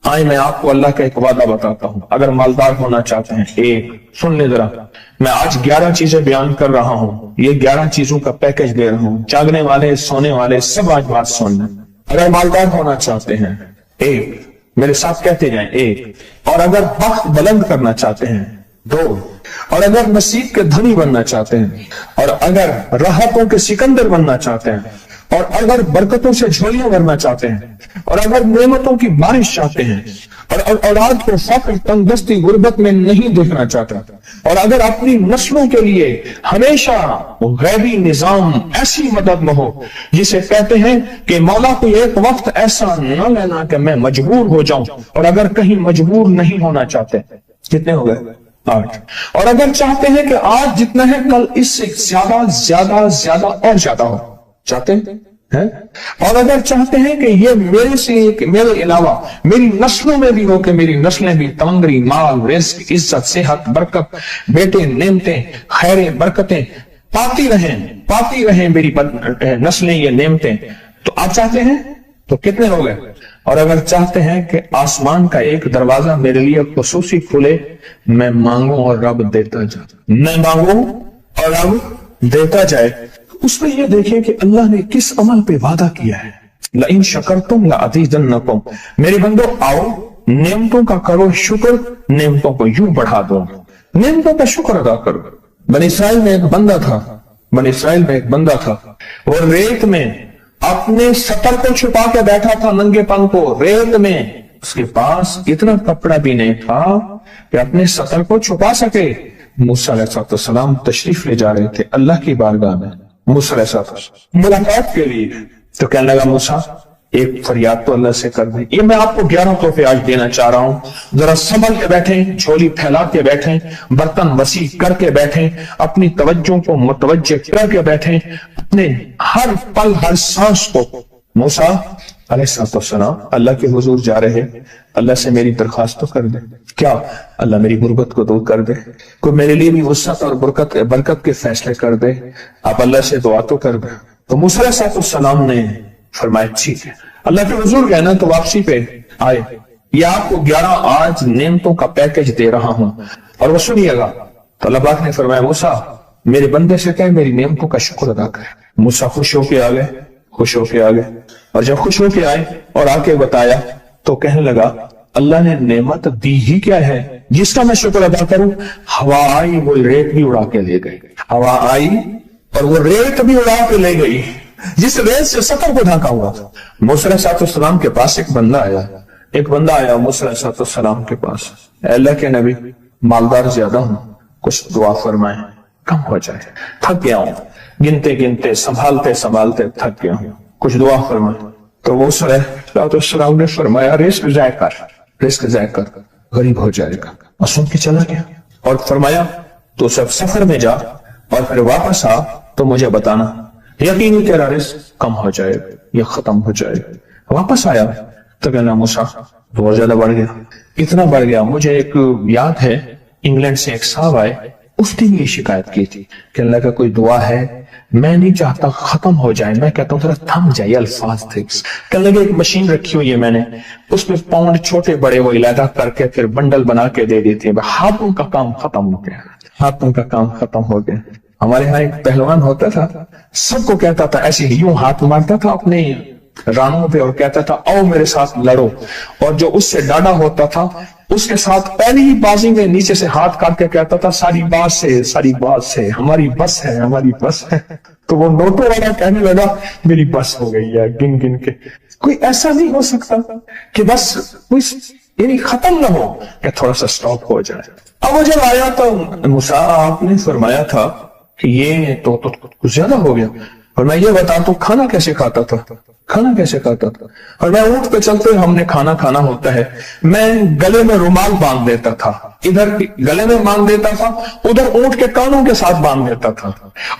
آئے میں آپ کو اللہ کا ایک وعدہ بتاتا ہوں، اگر مالدار ہونا چاہتے ہیں، ایک سن لے ذرا، میں آج 11 چیزیں بیان کر رہا ہوں، یہ 11 چیزوں کا پیکج دے رہا ہوں، جاگنے والے سونے والے سب آج بات سن لیں۔ اگر مالدار ہونا چاہتے ہیں، ایک، میرے ساتھ کہتے جائیں، ایک، اور اگر وقت بلند کرنا چاہتے ہیں، دو، اور اگر نصیب کے دھنی بننا چاہتے ہیں، اور اگر راحتوں کے سکندر بننا چاہتے ہیں، اور اگر برکتوں سے جھولیاں بھرنا چاہتے ہیں، اور اگر نعمتوں کی بارش چاہتے ہیں، اور اولاد کو فقر، تنگدستی، غربت میں نہیں دیکھنا چاہتا، اور اگر اپنی نسلوں کے لیے ہمیشہ غیبی نظام ایسی مدد میں ہو جسے کہتے ہیں کہ مولا کو ایک وقت ایسا نہ لینا کہ میں مجبور ہو جاؤں، اور اگر کہیں مجبور نہیں ہونا چاہتے، کتنے ہو گئے؟ 8۔ اور اگر چاہتے ہیں کہ آج جتنا ہے کل اس سے زیادہ زیادہ زیادہ اور زیادہ ہو، چاہتے ہیں؟ اور اگر چاہتے ہیں کہ یہ میرے علاوہ میری نسلوں میں بھی ہو، کہ میری نسلیں بھی تمنگری، مال، رزق، عزت، صحت، برکت، بیٹے، نعمتیں، خیریں، برکتیں پاتی رہیں میری نسلیں یہ نعمتیں، تو آپ چاہتے ہیں تو کتنے ہو گئے؟ اور اگر چاہتے ہیں کہ آسمان کا ایک دروازہ میرے لیے خصوصی کھلے، میں مانگوں اور رب دیتا جائے، میں مانگوں اور رب دیتا جائے، اس میں یہ دیکھیں کہ اللہ نے کس عمل پہ وعدہ کیا ہے، لَإِن شَكَرْتُمْ لَأَزِيدَنَّكُمْ، میرے بندو آؤ نعمتوں کا کرو شکر، نعمتوں کو یوں بڑھا دو، نعمتوں کا شکر ادا کرو۔ بنی اسرائیل میں ایک بندہ تھا، وہ ریت میں اپنے سطر کو چھپا کے بیٹھا تھا، ننگے پن کو ریت میں، اس کے پاس اتنا کپڑا بھی نہیں تھا کہ اپنے سطر کو چھپا سکے۔ موسیٰ علیہ السلام تشریف لے جا رہے تھے اللہ کی بارگاہ میں، موسیٰ علیہ السلام ملاقات کے لیے، تو کہنے لگا موسیٰ ایک فریاد تو اللہ سے کر دیں۔ یہ میں آپ کو 11 تحفے آج دینا چاہ رہا ہوں، ذرا سنبھل کے بیٹھیں، جھولی پھیلا کے بیٹھیں، برتن وسیع کر کے بیٹھیں، اپنی توجہ کو متوجہ کر کے بیٹھیں، اپنے ہر پل ہر سانس کو۔ موسیٰ علیہ السلام اللہ کے حضور جا رہے، اللہ سے میری درخواست تو کر دے، کیا اللہ میری غربت کو دور کر دے، کوئی میرے لیے بھی وسعت اور برکت کے فیصلے کر دے، آپ اللہ سے دعا تو کر دے۔ تو موسیٰ علیہ السلام نے فرمایا ٹھیک ہے، اللہ کے حضور گئے نا تو واپسی پہ آئے، یہ آپ کو 11 آج نعمتوں کا پیکج دے رہا ہوں، اور وہ سنیے گا۔ تو اللہ پاک نے فرمایا موسیٰ میرے بندے سے کہے میری نعمتوں کا شکر ادا کرے۔ موسیٰ خوش ہو کے آ گئے، اور جب خوش ہو کے آئے اور آ کے بتایا تو کہنے لگا اللہ نے نعمت دی ہی کیا ہے جس کا میں شکر ادا کروں؟ ہوا آئی وہ ریت بھی اڑا کے لے گئی، ہوا آئی اور وہ ریت بھی اڑا کے لے گئی جس ریت سے سطر کو ڈھانکا ہوا تھا۔ موسیٰ علیہ السلام کے پاس ایک بندہ آیا موسیٰ علیہ السلام کے پاس، اے اللہ کے نبی مالدار زیادہ ہوں، کچھ دعا فرمائیں کم ہو جائے، تھک گیا ہوں، گنتے سنبھالتے تھک گیا ہوں، کچھ دعا فرمائیں۔ تو موسیٰ علیہ السلام نے فرمایا رزق ضائع کر غریب ہو جائے گا، اور سن کے چلا گیا، اور فرمایا تو سب سفر میں جا اور پھر واپس آ تو مجھے بتانا، یقینی تیرا رزق کم ہو جائے گا یا ختم ہو جائے گا۔ واپس آیا تو کہنا موسیٰ بہت زیادہ بڑھ گیا، اتنا بڑھ گیا، مجھے ایک یاد ہے انگلینڈ سے ایک صاحب آئے، اس نے یہ شکایت کی تھی کہ اللہ کا کوئی دعا ہے، میں نہیں چاہتا ختم ہو جائے، میں کہتا ہوں ذرا تھم جائے، الفاظ تھے۔ کہنے لگے ایک مشین رکھی ہوئی ہے میں نے، اس میں پاؤنڈ چھوٹے بڑے وہ علیحدہ کر کے پھر بنڈل بنا کے دے دیتے ہیں، ہاتھوں کا کام ختم ہو گیا۔ ہمارے ہاں ایک پہلوان ہوتا تھا، سب کو کہتا تھا ایسے ہی یوں ہاتھ مارتا تھا اپنے رانوں پہ اور کہتا تھا آؤ میرے ساتھ لڑو، اور جو اس سے ڈاڈا ہوتا تھا اس کے ساتھ پہلی ہی بازی میں نیچے سے ہاتھ کاٹ کے کہتا تھا ساری بات سے ہماری بس ہے۔ تو وہ نوٹوں والا کہنے لگا میری بس ہو گئی ہے، گن کے۔ کوئی ایسا نہیں ہو سکتا کہ بس کوئی یعنی ختم نہ ہو، کہ تھوڑا سا سٹاپ ہو جائے۔ اب وہ جب آیا تو موسیٰ آپ نے فرمایا تھا کہ یہ تو کچھ زیادہ ہو گیا، اور میں یہ بتا تو کھانا کیسے کھاتا تھا، اور میں اونٹ پہ چلتے ہم نے کھانا ہوتا ہے، میں گلے میں رومال باندھ دیتا تھا، ادھر گلے میں باندھ دیتا تھا، ادھر اونٹ کے کانوں کے ساتھ باندھ دیتا تھا،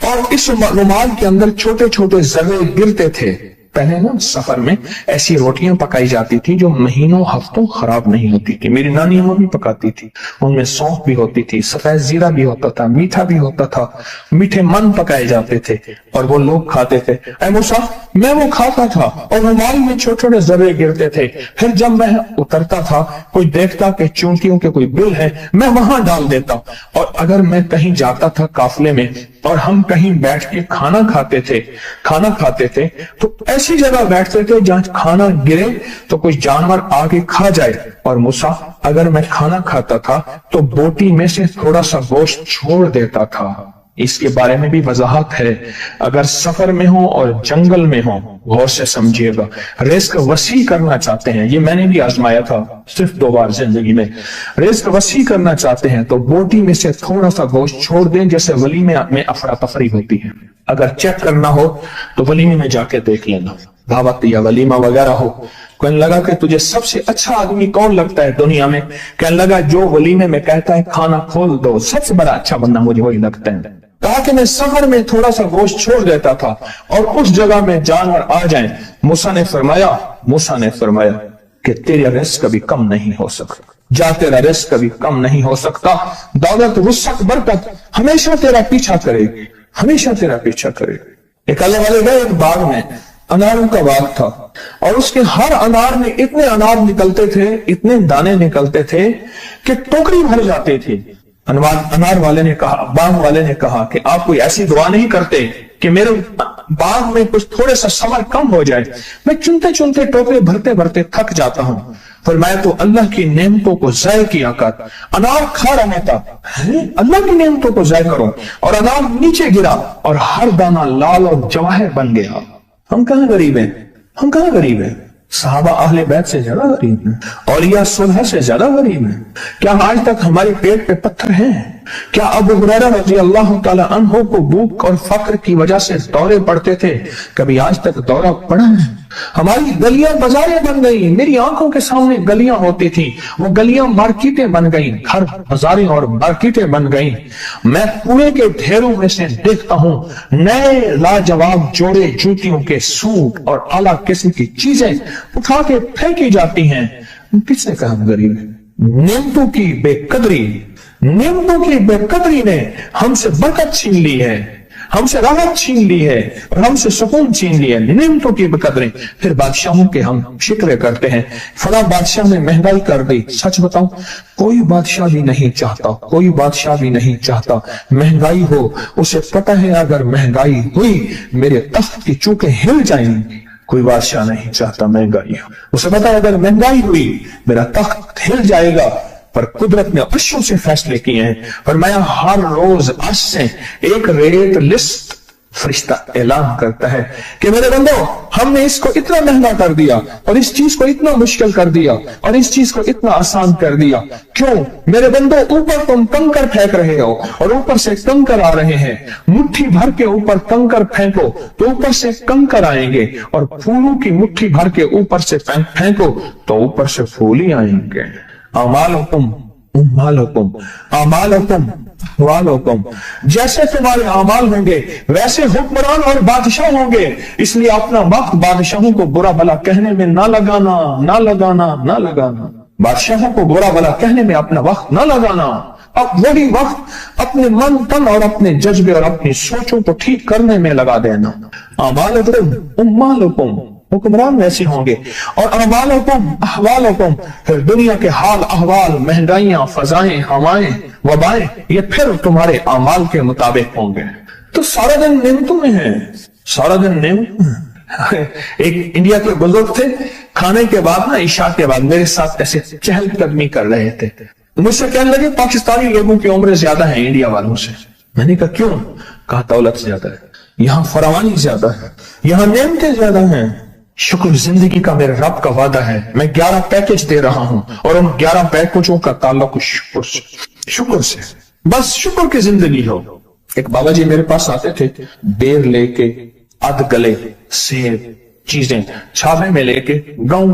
اور اس رومال کے اندر چھوٹے چھوٹے ذرے گرتے تھے، پہلے نا سفر میں ایسی روٹیاں پکائی جاتی تھی جو مہینوں ہفتوں خراب نہیں ہوتی تھی. میری نانی اما بھی پکاتی تھی. ان میں سونف بھی ہوتی تھی, سفید زیرہ بھی ہوتا تھا, میٹھا بھی ہوتا تھا, میٹھے من پکائے جاتے تھے اور وہ لوگ کھاتے تھے. اے موسیٰ, میں وہ کھاتا تھا اور رومال میں چھوٹے چھوٹے ذرے گرتے تھے. پھر جب میں اترتا تھا, کوئی دیکھتا کہ چونٹیوں کے کوئی بل ہے, میں وہاں ڈال دیتا. اور اگر میں کہیں جاتا تھا قافلے میں اور ہم کہیں بیٹھ کے کھانا کھاتے تھے تو ایسی جگہ بیٹھتے تھے جہاں کھانا گرے تو کوئی جانور آگے کھا جائے. اور موسیٰ, اگر میں کھانا کھاتا تھا تو بوٹی میں سے تھوڑا سا گوشت چھوڑ دیتا تھا. اس کے بارے میں بھی وضاحت ہے. اگر سفر میں ہو اور جنگل میں ہو, غور سے سمجھیے گا. رزق وسیع کرنا چاہتے ہیں, یہ میں نے بھی آزمایا تھا صرف 2 بار زندگی میں. رزق وسیع کرنا چاہتے ہیں تو بوٹی میں سے تھوڑا سا گوشت چھوڑ دیں, جیسے ولیمے میں افراتفری ہوتی ہے. اگر چیک کرنا ہو تو ولیمے میں جا کے دیکھ لینا, دعوت یا ولیمہ وغیرہ ہو. کہنے لگا کہ تجھے سب سے اچھا آدمی کون لگتا ہے دنیا میں؟ کہنے لگا جو ولیمے میں کہتا ہے کھانا کھول دو, سب سے بڑا اچھا بندہ مجھے وہی لگتا ہے. کہا کہ میں سفر میں تھوڑا سا گوشت چھوڑ دیتا تھا اور اس جگہ میں جانور آ جائیں. موسیٰ نے فرمایا کہ تیرا رزق کبھی کم نہیں ہو سکتا. جا, تیرا رزق کبھی کم نہیں ہو سکتا. دولت, وسعت, برکت ہمیشہ تیرا پیچھا کرے گی, ہمیشہ تیرا پیچھا کرے گی. ایک اللہ والے گئے ایک باغ میں, اناروں کا باغ تھا اور اس کے ہر انار میں اتنے انار نکلتے تھے, اتنے دانے نکلتے تھے کہ ٹوکری بھر جاتی تھی. انار والے نے کہا, باغ والے نے کہا کہ آپ کوئی ایسی دعا نہیں کرتے کہ میرے باغ میں کچھ تھوڑے سا ثمر کم ہو جائے؟ میں چنتے چنتے ٹوکرے بھرتے بھرتے تھک جاتا ہوں. فرمایا تو اللہ کی نعمتوں کو ضائع کیا کر. انار کھا رہا تھا, اللہ کی نعمتوں کو ضائع کرو, اور انار نیچے گرا اور ہر دانہ لال اور جواہر بن گیا. ہم کہاں غریب ہیں؟ صحابہ اہل بیت سے زیادہ غریب ہیں, اولیاء صلح سے زیادہ غریب ہیں. کیا آج تک ہمارے پیٹ پہ پتھر ہیں؟ کیا ابو ہریرہ رضی اللہ تعالی عنہ کو بھوک اور فقر کی وجہ سے دورے پڑتے تھے؟ کبھی آج تک دورہ پڑا ہے؟ ہماری گلیاں بازاریں بن گئی, میری آنکھوں کے سامنے گلیاں ہوتی تھی, وہ گلیاں مارکیٹیں بن گئی, گھر بازاریں اور مارکیٹیں بن گئی. میں کوڑے کے ڈھیروں میں سے دیکھتا ہوں نئے لاجواب جوڑے جوتیوں کے سوٹ اور اعلیٰ قسم کی چیزیں اٹھا کے پھینکی جاتی ہیں. کس نے کہا ہم غریب ہیں؟ نعمتوں کی بے قدری نے ہم سے برکت چھین لی ہے, ہم سے راحت چھین لی ہے اور ہم سے سکون چھین لی ہے. نعمتوں کی بے قدری. پھر بادشاہوں کے ہم شکر کرتے ہیں, فلاں بادشاہ نے مہنگائی کر دی. سچ بتاؤں, کوئی بادشاہ بھی نہیں چاہتا مہنگائی ہو. اسے پتہ ہے اگر مہنگائی ہوئی میرے تخت کی چونکیں ہل جائیں گی. کوئی بادشاہ نہیں چاہتا مہنگائی ہو, اسے پتہ ہے اگر مہنگائی ہوئی میرا تخت ہل جائے گا. پر قدرت نے عرشوں سے فیصلے کیے ہیں. فرمایا ہر روز عرش سے ایک ریٹ لسٹ فرشتہ اعلان کرتا ہے کہ میرے بندو, ہم نے اس کو اتنا مہنگا کر دیا اور اس چیز کو اتنا مشکل کر دیا اور اس چیز کو اتنا آسان کر دیا. کیوں میرے بندو؟ اوپر تم کنکر پھینک رہے ہو اور اوپر سے کنکر آ رہے ہیں. مٹھی بھر کے اوپر کنکر پھینکو تو اوپر سے کنکر آئیں گے, اور پھولوں کی مٹھی بھر کے اوپر سے پھینکو تو اوپر سے پھول ہی آئیں گے. جیسے تمہارے اعمال ہوں گے ویسے حکمران اور بادشاہ ہوں گے. اس لیے اپنا وقت بادشاہوں کو برا بھلا کہنے میں نہ لگانا. بادشاہوں کو برا بھلا کہنے میں اپنا وقت نہ لگانا. اب وہی وقت اپنے من تن اور اپنے جذبے اور اپنی سوچوں کو ٹھیک کرنے میں لگا دینا. امالکم, حکمران ویسے ہوں گے, اور اعمالکم احوالکم, پھر دنیا کے حال احوال, مہنگائیاں, فضائیں, ہوائیں, وبائیں, یہ پھر تمہارے اعمال کے مطابق ہوں گے. تو سارا دن نعمتوں میں ہے, ایک انڈیا کے بزرگ تھے, کھانے کے بعد نا عشاء کے بعد میرے ساتھ ایسے چہل قدمی کر رہے تھے. مجھ سے کہنے لگے پاکستانی لوگوں کی عمریں زیادہ ہیں انڈیا والوں سے. میں نے کہا کیوں؟ کہا دولت زیادہ ہے, یہاں فراوانی زیادہ ہے, یہاں نعمتیں زیادہ ہیں. شکر زندگی کا میرے رب کا وعدہ ہے. میں 11 پیکج دے رہا ہوں اور ان 11 پیکجوں کا تعلق شکر سے. بس شکر کی زندگی ہو. ایک بابا جی میرے پاس آتے تھے, بیر لے کے, ادھ گلے سیب, چیزیں چھاوے میں لے کے گاؤں